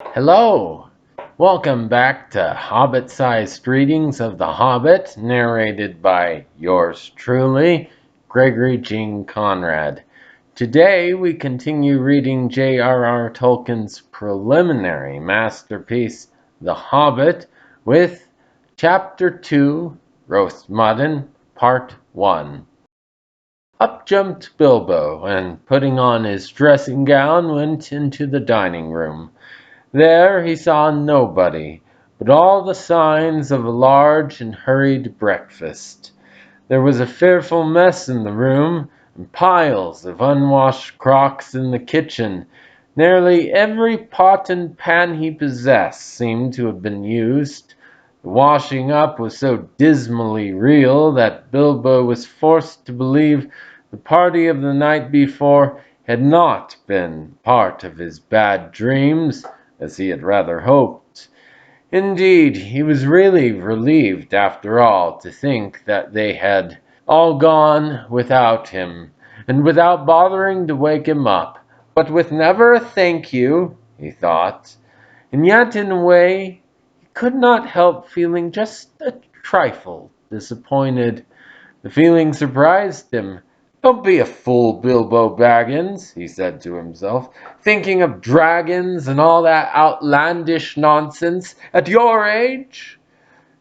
Hello! Welcome back to Hobbit-Sized Readings of The Hobbit, narrated by yours truly, Gregory Jean Conrad. Today we continue reading J.R.R. Tolkien's preliminary masterpiece, The Hobbit, with Chapter 2, Roast Mutton, Part 1. Up jumped Bilbo, and putting on his dressing gown, went into the dining room. There he saw nobody, but all the signs of a large and hurried breakfast. There was a fearful mess in the room, and piles of unwashed crocks in the kitchen. Nearly every pot and pan he possessed seemed to have been used. The washing up was so dismally real that Bilbo was forced to believe the party of the night before had not been part of his bad dreams, as he had rather hoped. Indeed, he was really relieved after all to think that they had all gone without him, and without bothering to wake him up. But with never a thank you, he thought. And yet, in a way, he could not help feeling just a trifle disappointed. The feeling surprised him. "Don't be a fool, Bilbo Baggins," he said to himself, "thinking of dragons and all that outlandish nonsense at your age."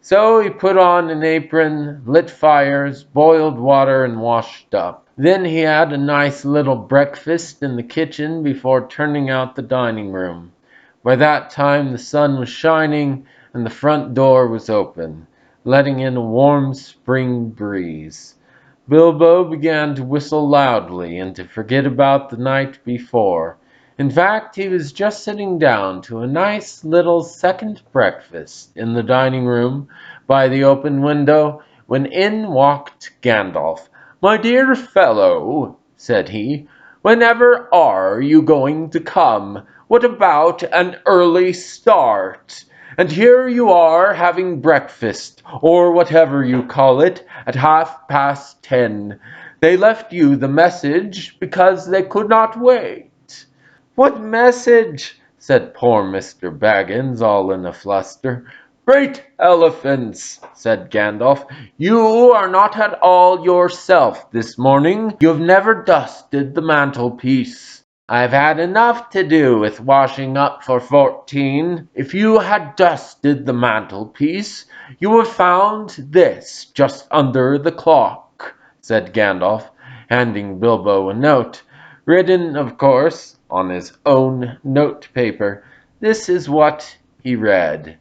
So he put on an apron, lit fires, boiled water, and washed up. Then he had a nice little breakfast in the kitchen before turning out the dining room. By that time the sun was shining and the front door was open, letting in a warm spring breeze. Bilbo began to whistle loudly and to forget about the night before. In fact, he was just sitting down to a nice little second breakfast in the dining room by the open window when in walked Gandalf. "My dear fellow," said he, "whenever are you going to come? What about an early start? And here you are having breakfast, or whatever you call it, at 10:30. They left you the message because they could not wait." "What message?" said poor Mr. Baggins, all in a fluster. "Great elephants!" said Gandalf. "You are not at all yourself this morning. You have never dusted the mantelpiece. I've had enough to do with washing up for 14. If you had dusted the mantelpiece, you would have found this just under the clock," said Gandalf, handing Bilbo a note, written, of course, on his own note paper. This is what he read.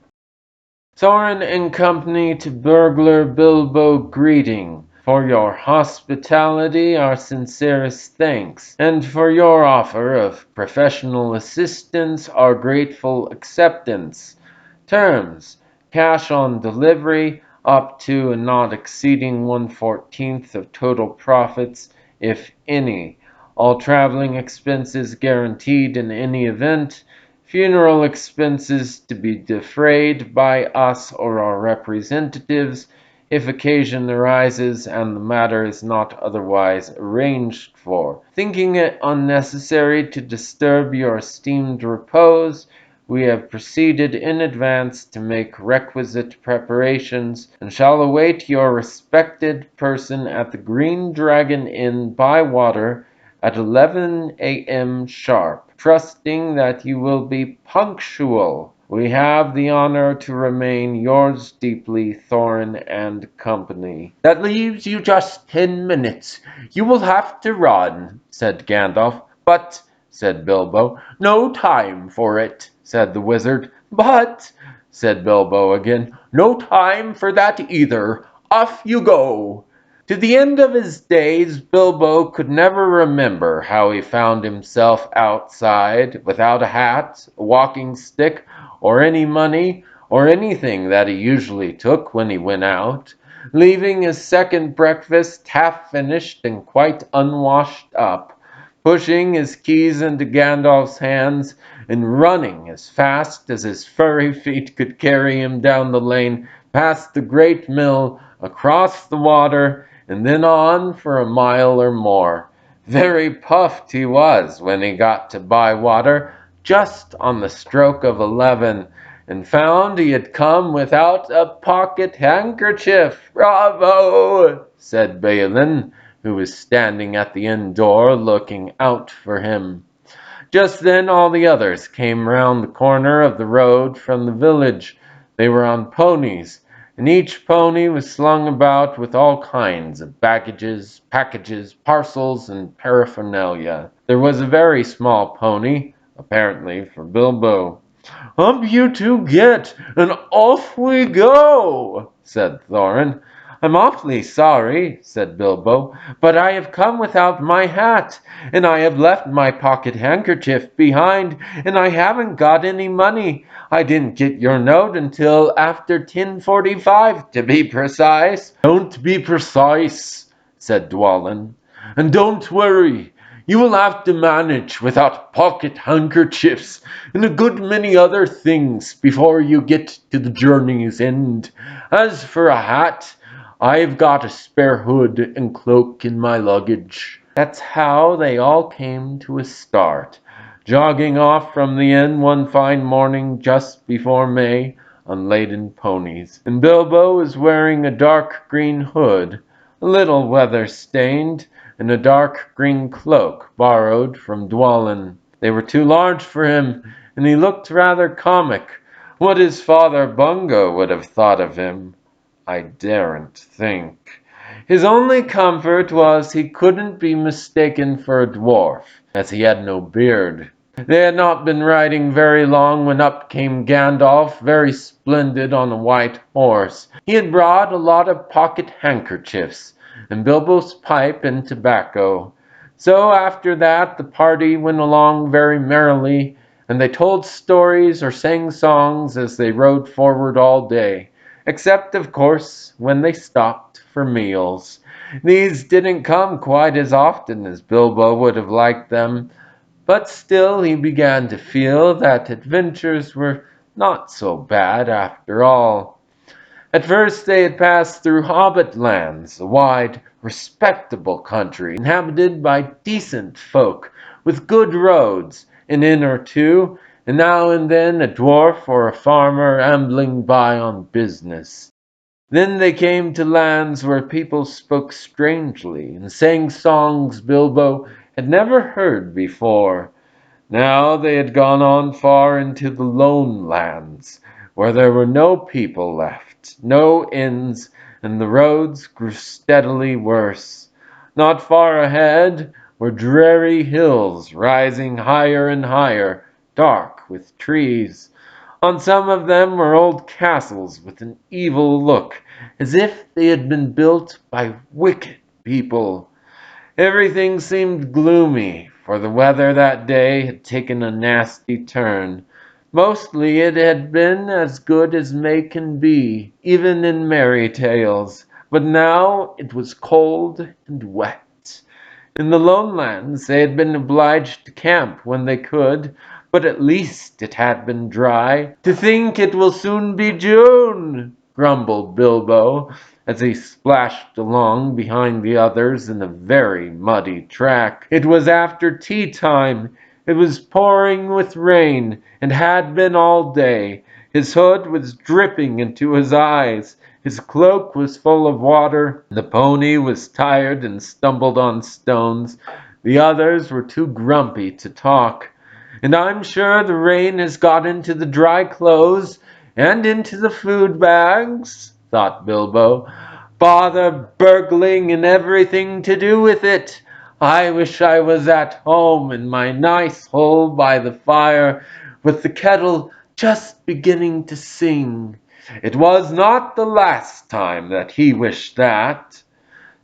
"Thorin and Company to Burglar Bilbo greeting. For your hospitality our sincerest thanks, and for your offer of professional assistance our grateful acceptance. Terms: cash on delivery up to and not exceeding 1/14 of total profits, if any. All traveling expenses guaranteed in any event. Funeral expenses to be defrayed by us or our representatives, if occasion arises and the matter is not otherwise arranged for. Thinking it unnecessary to disturb your esteemed repose, we have proceeded in advance to make requisite preparations, and shall await your respected person at the Green Dragon Inn by water at 11 a.m. sharp, trusting that you will be punctual. We have the honor to remain yours deeply, Thorin and Company." "That leaves you just 10 minutes. You will have to run," said Gandalf. "But," said Bilbo. "No time for it," said the wizard. "But," said Bilbo again. "No time for that either. Off you go." To the end of his days, Bilbo could never remember how he found himself outside, without a hat, a walking stick, or any money, or anything that he usually took when he went out, leaving his second breakfast half finished and quite unwashed up, pushing his keys into Gandalf's hands, and running as fast as his furry feet could carry him down the lane, past the great mill, across the water, and then on for a mile or more. Very puffed he was when he got to Bywater, just on the stroke of 11, and found he had come without a pocket handkerchief. "Bravo!" said Balin, who was standing at the inn door looking out for him. Just then all the others came round the corner of the road from the village. They were on ponies, and each pony was slung about with all kinds of baggages, packages, parcels, and paraphernalia. There was a very small pony, apparently for Bilbo. "Up you two get, and off we go," said Thorin. "I'm awfully sorry," said Bilbo, "but I have come without my hat, and I have left my pocket handkerchief behind, and I haven't got any money. I didn't get your note until after 10:45, to be precise." "Don't be precise," said Dwalin, "and don't worry. You will have to manage without pocket handkerchiefs and a good many other things before you get to the journey's end. As for a hat, I've got a spare hood and cloak in my luggage." That's how they all came to a start, jogging off from the inn one fine morning just before May on laden ponies. And Bilbo was wearing a dark green hood, a little weather-stained, and a dark green cloak borrowed from Dwalin. They were too large for him, and he looked rather comic. What his father Bungo would have thought of him, I daren't think. His only comfort was he couldn't be mistaken for a dwarf, as he had no beard. They had not been riding very long when up came Gandalf, very splendid on a white horse. He had brought a lot of pocket handkerchiefs, and Bilbo's pipe and tobacco. So after that the party went along very merrily, and they told stories or sang songs as they rode forward all day, except of course when they stopped for meals. These didn't come quite as often as Bilbo would have liked them, but still he began to feel that adventures were not so bad after all. At first they had passed through Hobbit lands, a wide, respectable country, inhabited by decent folk, with good roads, an inn or two, and now and then a dwarf or a farmer ambling by on business. Then they came to lands where people spoke strangely, and sang songs Bilbo had never heard before. Now they had gone on far into the lone lands, where there were no people left, no inns, and the roads grew steadily worse. Not far ahead were dreary hills rising higher and higher, dark with trees. On some of them were old castles with an evil look, as if they had been built by wicked people. Everything seemed gloomy, for the weather that day had taken a nasty turn. Mostly it had been as good as May can be, even in merry tales, but now it was cold and wet. In the lone lands they had been obliged to camp when they could, but at least it had been dry. "To think it will soon be June," grumbled Bilbo, as he splashed along behind the others in a very muddy track. It was after tea time. It was pouring with rain, and had been all day. His hood was dripping into his eyes. His cloak was full of water. The pony was tired and stumbled on stones. The others were too grumpy to talk. "And I'm sure the rain has got into the dry clothes and into the food bags," thought Bilbo. "Bother burgling and everything to do with it. I wish I was at home in my nice hole by the fire, with the kettle just beginning to sing." It was not the last time that he wished that.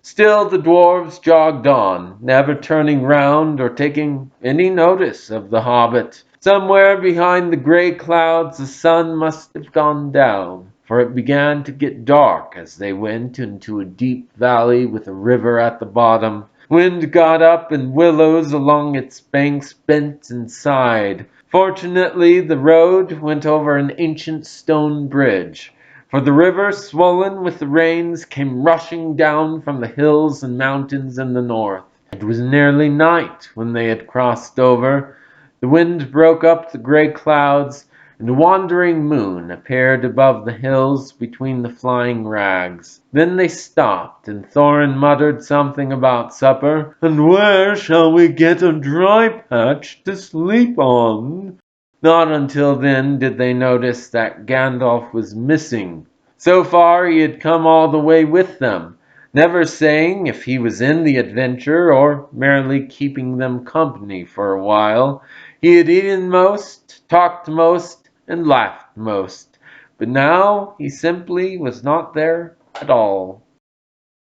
Still the dwarves jogged on, never turning round or taking any notice of the hobbit. Somewhere behind the gray clouds the sun must have gone down, for it began to get dark as they went into a deep valley with a river at the bottom. Wind got up and willows along its banks bent and sighed. Fortunately the road went over an ancient stone bridge, for the river, swollen with the rains, came rushing down from the hills and mountains in the north. It was nearly night when they had crossed over. The wind broke up the gray clouds, and a wandering moon appeared above the hills between the flying rags. Then they stopped, and Thorin muttered something about supper. "And where shall we get a dry patch to sleep on?" Not until then did they notice that Gandalf was missing. So far he had come all the way with them, never saying if he was in the adventure or merely keeping them company for a while. He had eaten most, talked most, and laughed most, but now he simply was not there at all.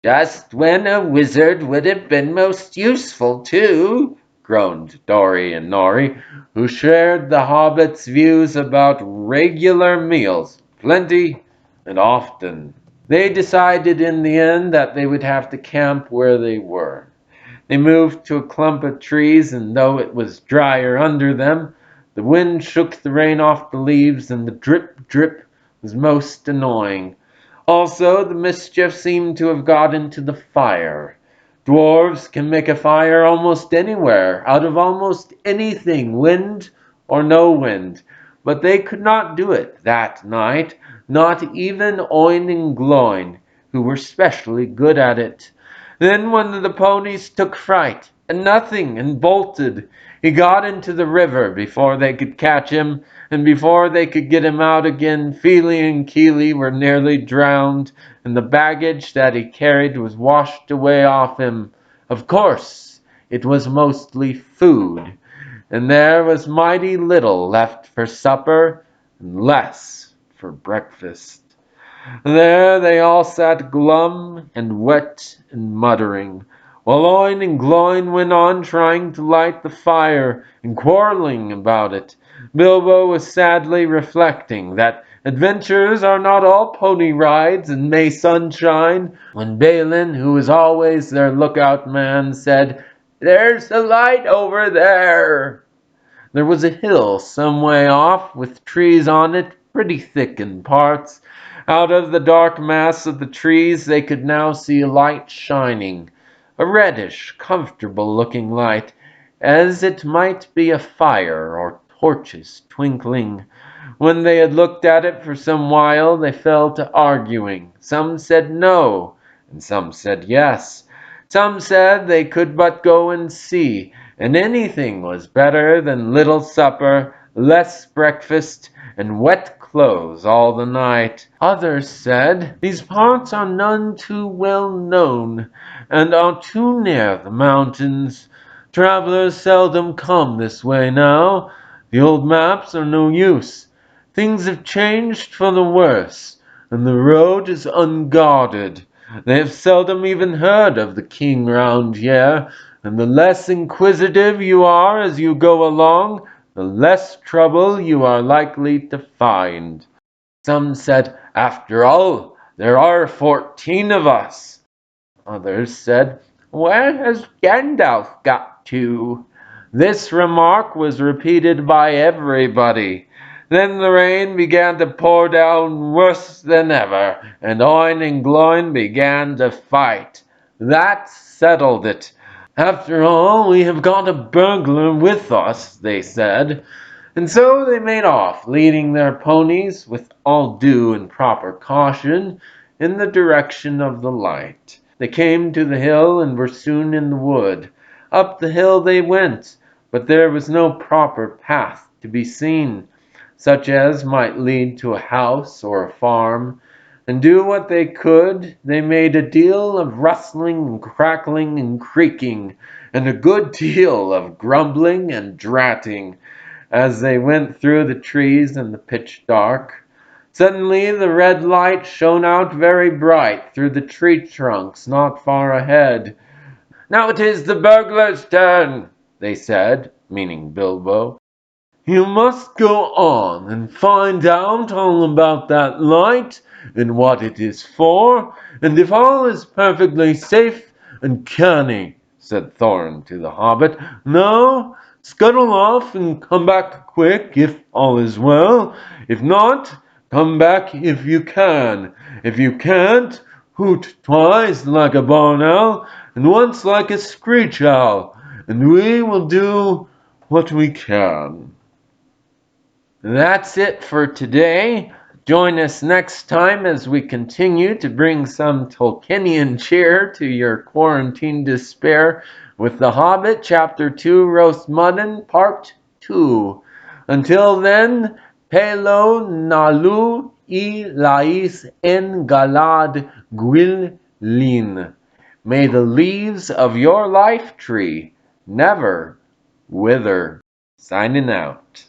"Just when a wizard would have been most useful, too," groaned Dori and Nori, who shared the hobbits' views about regular meals, plenty and often. They decided in the end that they would have to camp where they were. They moved to a clump of trees, and though it was drier under them, the wind shook the rain off the leaves, and the drip drip was most annoying. Also, the mischief seemed to have got into the fire. Dwarves can make a fire almost anywhere, out of almost anything, wind or no wind. But they could not do it that night, not even Oin and Gloin, who were specially good at it. Then one of the ponies took fright, and nothing, and bolted. He got into the river before they could catch him, and before they could get him out again, Feely and Keely were nearly drowned, and the baggage that he carried was washed away off him. Of course, it was mostly food, and there was mighty little left for supper, and less for breakfast. There they all sat glum and wet and muttering, while Oin and Gloin went on trying to light the fire and quarreling about it. Bilbo was sadly reflecting that adventures are not all pony rides and May sunshine, when Balin, who was always their lookout man, said, "There's a light over there." There was a hill some way off, with trees on it, pretty thick in parts. Out of the dark mass of the trees they could now see a light shining, a reddish, comfortable-looking light, as it might be a fire or torches twinkling. When they had looked at it for some while, they fell to arguing. Some said no, and some said yes. Some said they could but go and see, and anything was better than little supper, less breakfast, and wet clothes all the night. Others said, "These parts are none too well known, and are too near the mountains. Travelers seldom come this way now. The old maps are no use. Things have changed for the worse, and the road is unguarded. They have seldom even heard of the king round here, and the less inquisitive you are as you go along, the less trouble you are likely to find." Some said, "After all, there are 14 of us." Others said, "Where has Gandalf got to?" This remark was repeated by everybody. Then the rain began to pour down worse than ever, and Oin and Gloin began to fight. That settled it. "After all, we have got a burglar with us," they said. And so they made off, leading their ponies, with all due and proper caution, in the direction of the light. They came to the hill and were soon in the wood. Up the hill they went, but there was no proper path to be seen, such as might lead to a house or a farm. And do what they could, they made a deal of rustling and crackling and creaking, and a good deal of grumbling and dratting, as they went through the trees in the pitch dark. Suddenly the red light shone out very bright through the tree trunks not far ahead. "Now it is the burglar's turn," they said, meaning Bilbo. "You must go on and find out all about that light and what it is for, and if all is perfectly safe and canny," said Thorin to the hobbit. "Now, scuttle off and come back quick if all is well. If not, come back if you can. If you can't, hoot twice like a barn owl and once like a screech owl, and we will do what we can. That's it for today. Join us next time as we continue to bring some Tolkienian cheer to your quarantine despair with The Hobbit, Chapter 2, Roast Mutton, Part 2. Until then, Pelo Nalu I Lais En Galad Gwylin. May the leaves of your life tree never wither. Signing out.